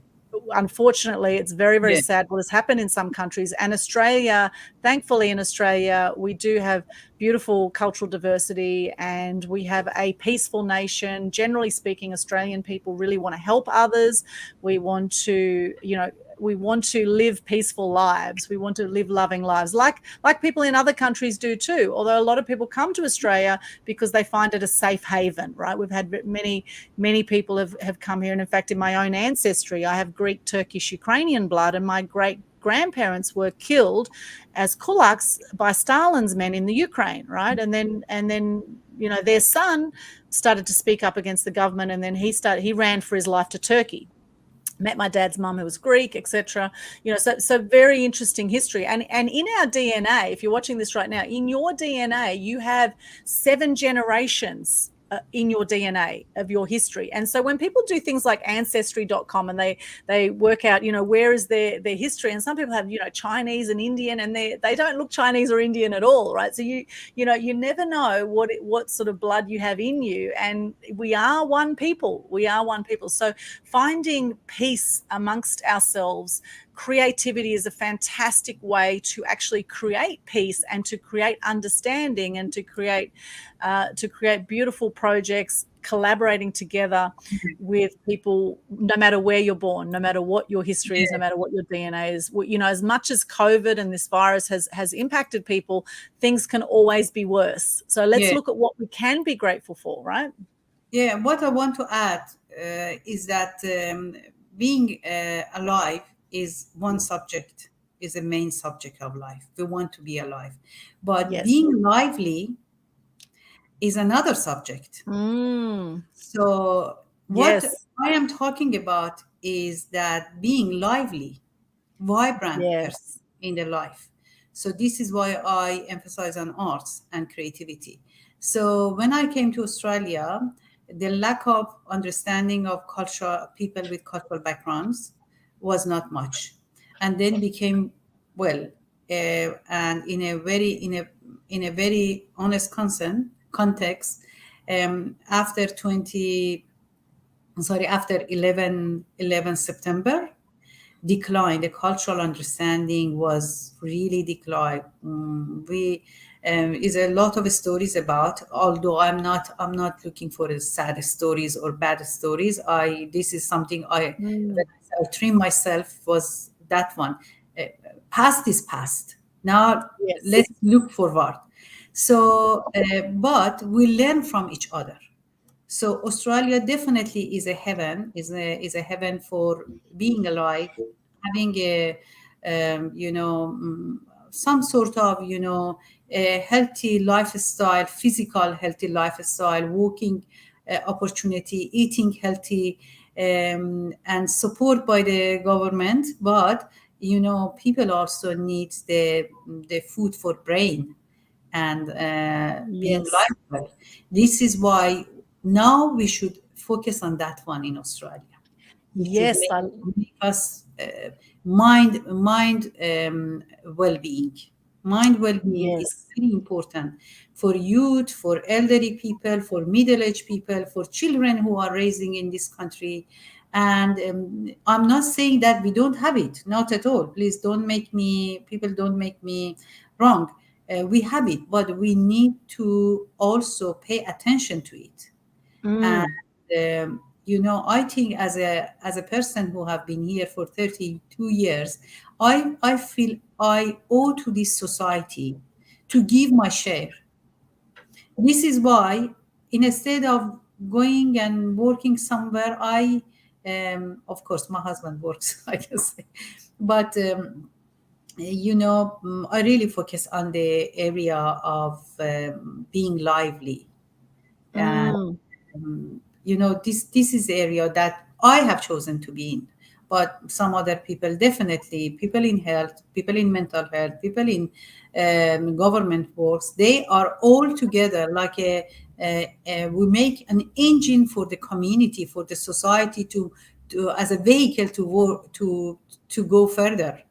unfortunately, it's very, very sad what has happened in some countries. And Australia, thankfully in Australia, we do have beautiful cultural diversity and we have a peaceful nation. Generally speaking, Australian people really want to help others. We want to, we want to live peaceful lives. We want to live loving lives like people in other countries do too. Although a lot of people come to Australia because they find it a safe haven, right? We've had many people have come here. And in fact, in my own ancestry, I have Greek, Turkish, Ukrainian blood, and my great grandparents were killed as kulaks by Stalin's men in the Ukraine, right? And then their son started to speak up against the government, and then he ran for his life to Turkey. Met my dad's mum, who was Greek, etc. So very interesting history. And in our DNA, if you're watching this right now, in your DNA, you have 7 generations in your DNA of your history. And so when people do things like ancestry.com and they work out, where is their history, and some people have, Chinese and Indian, and they don't look Chinese or Indian at all, right? So you never know what sort of blood you have in you, and we are one people. So finding peace amongst ourselves, creativity is a fantastic way to actually create peace and to create understanding and to create beautiful projects, collaborating together with people, no matter where you're born, no matter what your history is, no matter what your DNA is. As much as COVID and this virus has impacted people, things can always be worse. So let's look at what we can be grateful for, right? Yeah, what I want to add is that being alive is one subject, is a main subject of life. We want to be alive. But being lively is another subject. So what I am talking about is that being lively, vibrant person in the life. So this is why I emphasize on arts and creativity. So when I came to Australia, the lack of understanding of culture, people with cultural backgrounds was not much, and then became and in a very honest context, after 11 September, the cultural understanding was really declined. We is a lot of stories about, although I'm not looking for the sad stories or bad stories. This is something when I train myself was that one. Past is past. Now let's look forward. So, but we learn from each other. So Australia definitely is a heaven, is a heaven for being alive, having a some sort of a healthy lifestyle, physical healthy lifestyle, walking opportunity, eating healthy, and support by the government. But people also need the food for brain and being lifestyle. This is why now we should focus on that one in Australia. It should make us mind well-being. Mind well-being is very important for youth, for elderly people, for middle-aged people, for children who are raising in this country. And I'm not saying that we don't have it, not at all. Please don't make me wrong. We have it, but we need to also pay attention to it. And I think as a person who have been here for 32 years, I feel I owe to this society to give my share. This is why, instead of going and working somewhere, of course my husband works, I can say, but I really focus on the area of being lively. And this is the area that I have chosen to be in. But some other people, definitely people in health, people in mental health, people in government works, they are all together like we make an engine for the community, for the society to as a vehicle to work, to go further.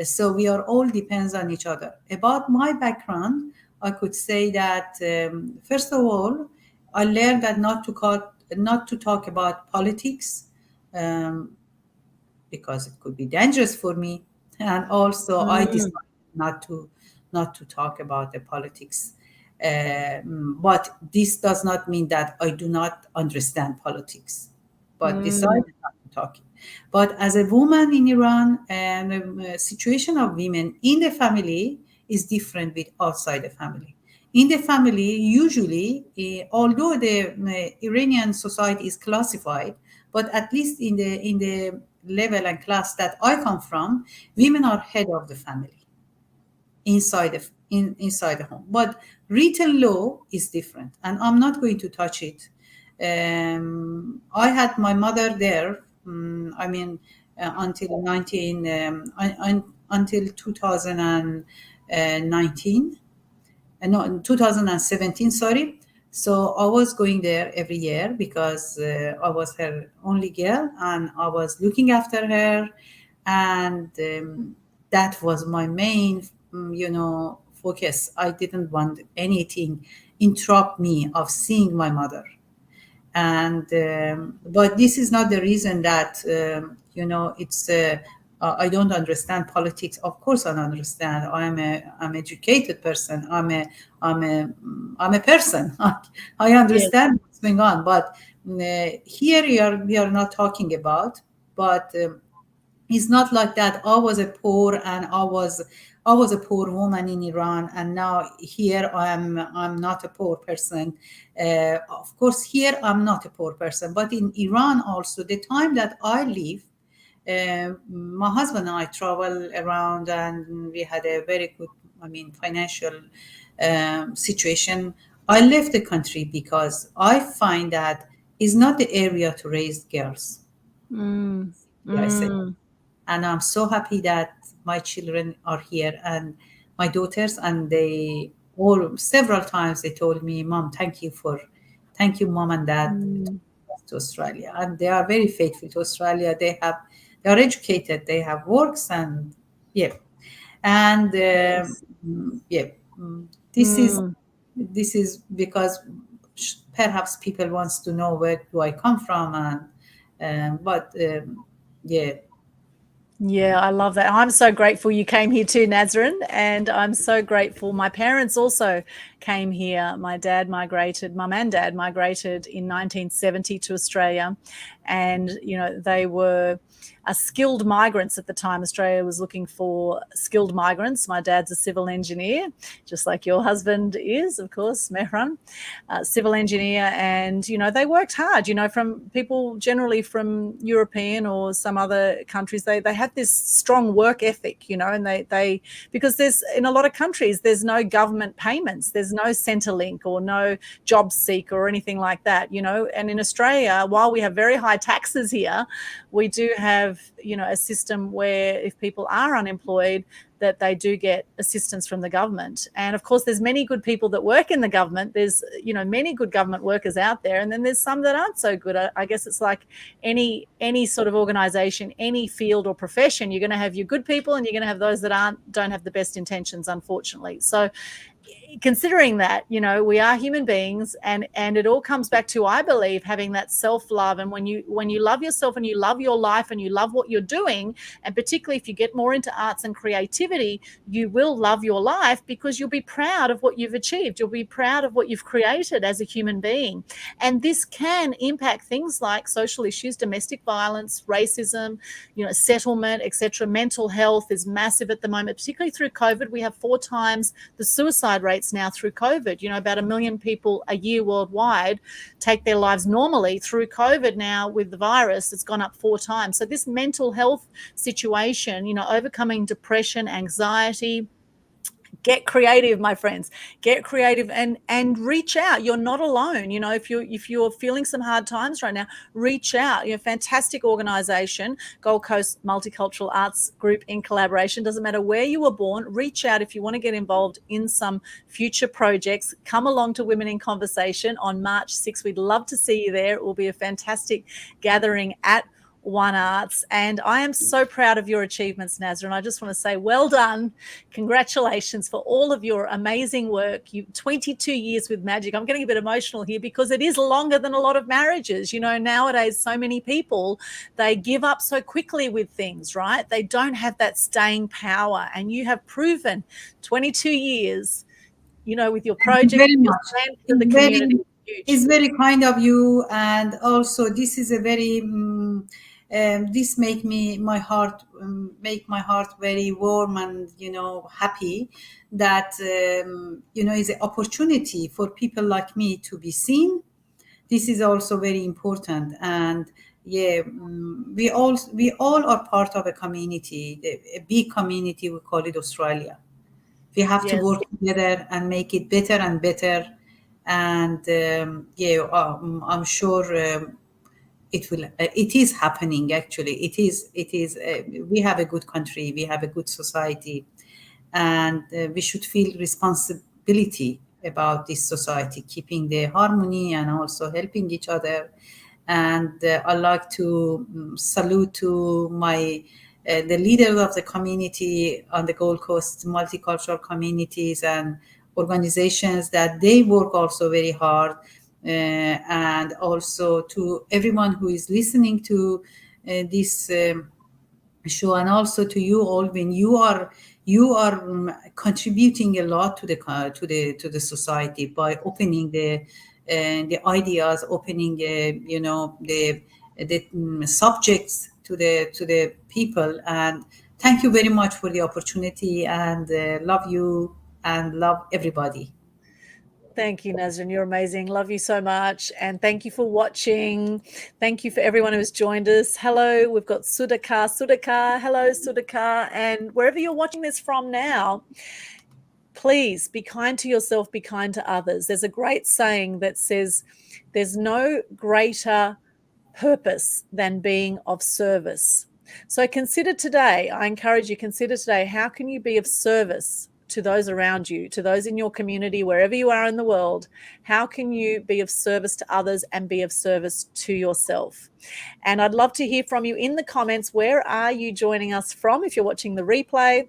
So we are all depends on each other. About my background, I could say that first of all, I learned that not to talk about politics, because it could be dangerous for me, and also I decided not to talk about the politics. But this does not mean that I do not understand politics, but decided not to talk. But as a woman in Iran, and the situation of women in the family is different with outside the family. In the family, usually, although the Iranian society is classified, but at least in the level and class that I come from, women are head of the family inside the home. But written law is different, and I'm not going to touch it. I had my mother there. Until 2019, no, 2017, sorry. So I was going there every year because I was her only girl and I was looking after her. And that was my main, focus. I didn't want anything interrupt me of seeing my mother. And but this is not the reason that it's I don't understand politics. Of course I understand. I'm educated person. I'm a person. I Yes. understand what's going on, but here we are not talking about. But it's not like that. I was a poor and I was a poor woman in Iran, and now here I'm not a poor person. Of course, here I'm not a poor person, but in Iran also, the time that I live, my husband and I travel around, and we had a very good, financial situation. I left the country because I find that it's not the area to raise girls. Mm, I said, mm, and I'm so happy that my children are here and my daughters, and they all several times they told me, "Mom, thank you, Mom and Dad, mm. to Australia," and they are very faithful to Australia. They are educated, they have works, and yeah, and Yes. yeah, this is Mm. this is because perhaps people wants to know where do I come from, and but yeah. Yeah, I love that. I'm so grateful you came here too, Nasrin, and I'm so grateful. My parents also came here. My mum and dad migrated in 1970 to Australia, and they were skilled migrants at the time. Australia was looking for skilled migrants. My dad's a civil engineer, just like your husband is, of course, Mehran, civil engineer, and they worked hard. From people generally from European or some other countries, they have this strong work ethic, and they because there's in a lot of countries there's no government payments, there's no Centrelink or no job seeker or anything like that, and in Australia, while we have very high taxes here, we do have a system where if people are unemployed, that they do get assistance from the government. And of course, there's many good people that work in the government. There's many good government workers out there, and then there's some that aren't so good. I guess it's like any sort of organization, any field or profession. You're going to have your good people, and you're going to have those that don't have the best intentions, unfortunately. So considering that we are human beings, and it all comes back to, I believe, having that self-love. And when you love yourself and you love your life and you love what you're doing, and particularly if you get more into arts and creativity, you will love your life, because you'll be proud of what you've achieved, you'll be proud of what you've created as a human being. And this can impact things like social issues, domestic violence, racism, settlement, etc. Mental health is massive at the moment, particularly through COVID. We have 4 times the suicide rates now through COVID. About 1 million people a year worldwide take their lives normally. Through COVID now, with the virus, it's gone up 4 times. So this mental health situation, overcoming depression, anxiety, get creative, my friends. Get creative and reach out. You're not alone. If you're feeling some hard times right now, reach out. Fantastic organization, Gold Coast Multicultural Arts Group in collaboration. Doesn't matter where you were born. Reach out if you want to get involved in some future projects. Come along to Women in Conversation on March 6th. We'd love to see you there. It will be a fantastic gathering at One Arts, and I am so proud of your achievements, Nasrin. I just want to say well done. Congratulations for all of your amazing work. 22 years with magic. I'm getting a bit emotional here because it is longer than a lot of marriages. Nowadays, so many people, they give up so quickly with things, right? They don't have that staying power, and you have proven 22 years, with your project, Very your much. stand for It's the community. Huge. very kind of you, and also this is a very this make my heart very warm and happy that is an opportunity for people like me to be seen. This is also very important, and yeah, we all are part of a community, a big community. We call it Australia. We have to Yes. work together and make it better and better. And yeah, I'm sure it is happening. Actually, it is we have a good country, we have a good society, and we should feel responsibility about this society, keeping the harmony and also helping each other. And I'd like to salute to my the leaders of the community on the Gold Coast, multicultural communities and organizations, that they work also very hard, and also to everyone who is listening to this show, and also to you, Aldwyn. You are contributing a lot to the society by opening the ideas, opening the subjects to the people. And thank you very much for the opportunity, and love you and love everybody. Thank you, Nasrin. You're amazing. Love you so much. And thank you for watching. Thank you for everyone who's joined us. Hello, we've got Sudhakar. Sudhakar, hello, Sudhakar. And wherever you're watching this from now, please be kind to yourself, be kind to others. There's a great saying that says, there's no greater purpose than being of service. So consider today, I encourage you, consider today, how can you be of service to those around you, to those in your community, wherever you are in the world? How can you be of service to others and be of service to yourself? And I'd love to hear from you in the comments. Where are you joining us from? If you're watching the replay,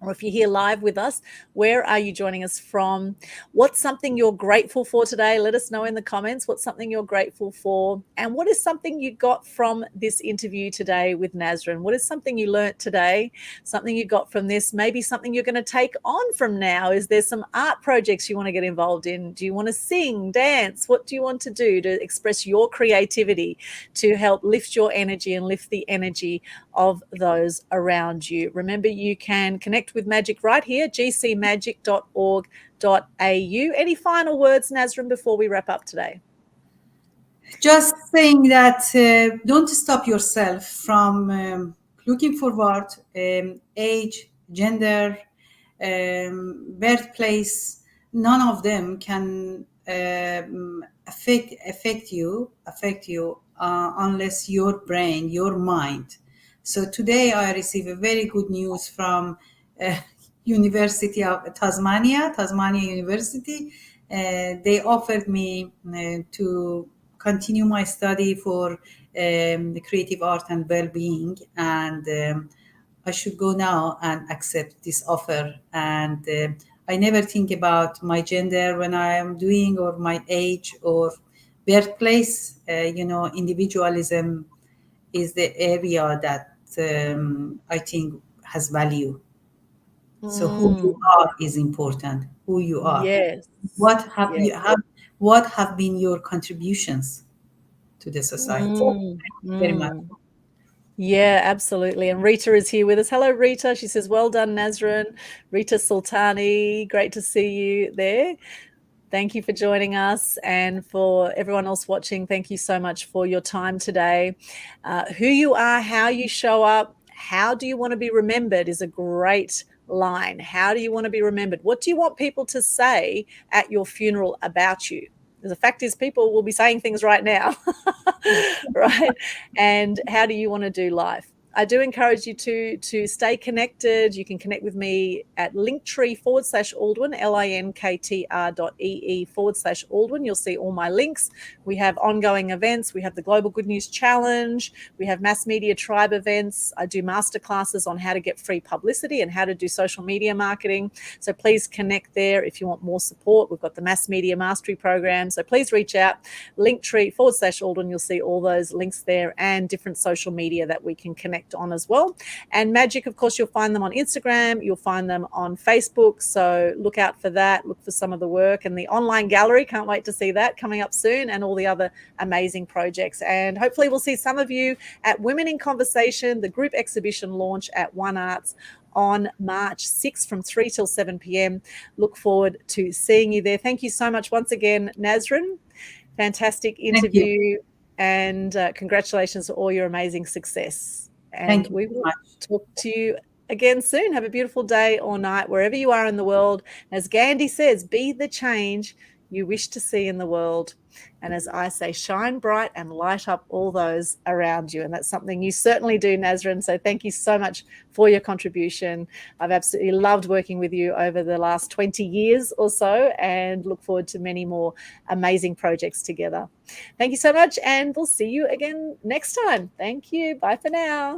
or if you're here live with us, where are you joining us from? What's something you're grateful for today? Let us know in the comments what's something you're grateful for. And what is something you got from this interview today with Nasrin? What is something you learnt today? Something you got from this? Maybe something you're going to take on from now? Is there some art projects you want to get involved in? Do you want to sing, dance? What do you want to do to express your creativity, to help lift your energy and lift the energy of those around you? Remember, you can connect with Magic right here, gcmagic.org.au. Any final words, Nasrin, before we wrap up today? Just saying that don't stop yourself from looking forward. Age, gender, birthplace, none of them can affect you unless your brain, your mind. So today I received a very good news from University of Tasmania University. They offered me to continue my study for the creative art and well-being, and I should go now and accept this offer. And I never think about my gender when I am doing, or my age or birthplace. Individualism is the area that I think has value. So who you are is important. Who you are. Yes. What have been your contributions to the society? Thank you very much. Yeah, absolutely. And Rita is here with us. Hello, Rita. She says, well done, Nasrin. Rita Sultani, great to see you there. Thank you for joining us. And for everyone else watching, thank you so much for your time today. Who you are, how you show up, how do you want to be remembered is a great line. How do you want to be remembered? What do you want people to say at your funeral about you? The fact is, people will be saying things right now, right? And how do you want to do life? I do encourage you to stay connected. You can connect with me at linktree/Aldwyn, linktr.ee/Aldwyn. You'll see all my links. We have ongoing events. We have the Global Good News Challenge. We have Mass Media Tribe events. I do masterclasses on how to get free publicity and how to do social media marketing. So please connect there if you want more support. We've got the Mass Media Mastery Program. So please reach out, linktree/Aldwyn. You'll see all those links there and different social media that we can connect on as well. And Magic, of course, you'll find them on Instagram, you'll find them on Facebook, so look out for that. Look for some of the work and the online gallery. Can't wait to see that coming up soon, and all the other amazing projects. And hopefully we'll see some of you at Women in Conversation, the group exhibition launch at One Arts on March 6th from 3 till 7 p.m. Look forward to seeing you there. Thank you so much once again, Nasrin. Fantastic interview, and congratulations for all your amazing success. And we will talk to you again soon. Have a beautiful day or night, wherever you are in the world. As Gandhi says, be the change you wish to see in the world. And as I say, shine bright and light up all those around you. And that's something you certainly do, Nasrin. So thank you so much for your contribution. I've absolutely loved working with you over the last 20 years or so, and look forward to many more amazing projects together. Thank you so much, and we'll see you again next time. Thank you. Bye for now.